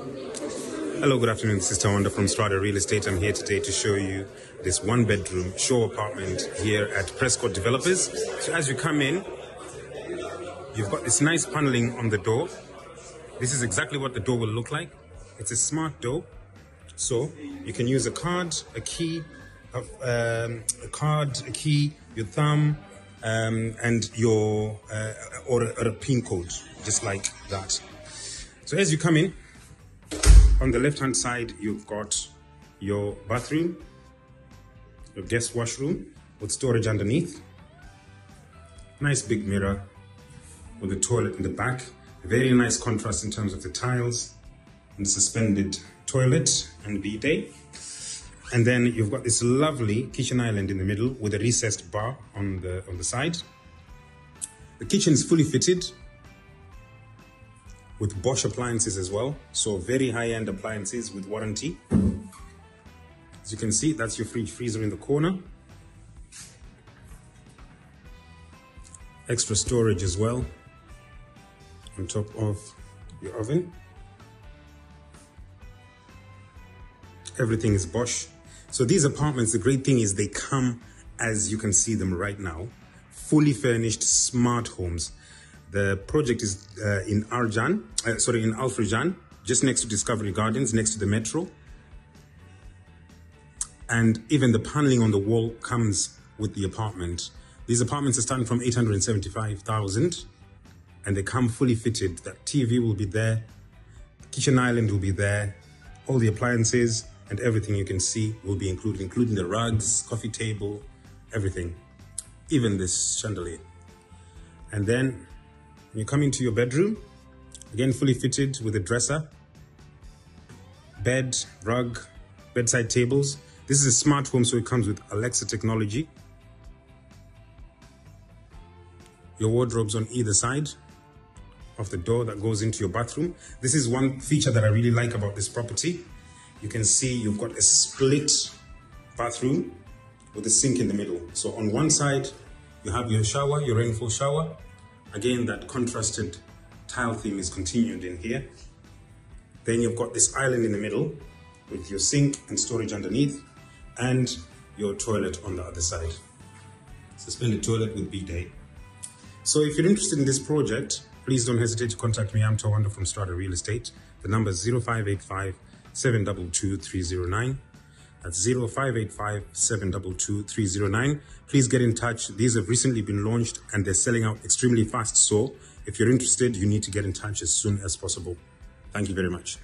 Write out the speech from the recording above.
Hello, good afternoon. This is Tawanda from Strada Real Estate. I'm here today to show you this one-bedroom show apartment here at Prescott Developers. So as you come in, you've got this nice paneling on the door. This is exactly what the door will look like. It's a smart door, so you can use a card, a key, your thumb, and your or a PIN code, just like that. So as you come in, on the left-hand side, you've got your bathroom, your guest washroom with storage underneath. Nice big mirror with a toilet in the back. Very nice contrast in terms of the tiles and suspended toilet and bidet. And then you've got this lovely kitchen island in the middle with a recessed bar on the side. The kitchen is fully fitted with Bosch appliances as well, so very high-end appliances with warranty. As you can see, that's your fridge freezer in the corner. Extra storage as well on top of your oven. Everything is Bosch. So these apartments, the great thing is they come, as you can see them right now, fully furnished smart homes. The project is in Al Furjan, just next to Discovery Gardens, next to the metro. And even the paneling on the wall comes with the apartment. These apartments are starting from 875,000 and they come fully fitted. That TV will be there, the kitchen island will be there, all the appliances and everything you can see will be included, including the rugs, coffee table, everything, even this chandelier. And then when you come into your bedroom, again fully fitted with a dresser, bed, rug, bedside tables. This is a smart home, so it comes with Alexa technology. Your wardrobes on either side of the door that goes into your bathroom. This is one feature that I really like about this property. You can see you've got a split bathroom with a sink in the middle. So on one side, you have your shower, your rainfall shower. Again, that contrasted tile theme is continued in here. Then you've got this island in the middle with your sink and storage underneath and your toilet on the other side. Suspended toilet with bidet. So if you're interested in this project, please don't hesitate to contact me. I'm Tawanda from Strada Real Estate. The number is 0585 722 309. That's 0585 722 309. Please get in touch. These have recently been launched and they're selling out extremely fast. So if you're interested, you need to get in touch as soon as possible. Thank you very much.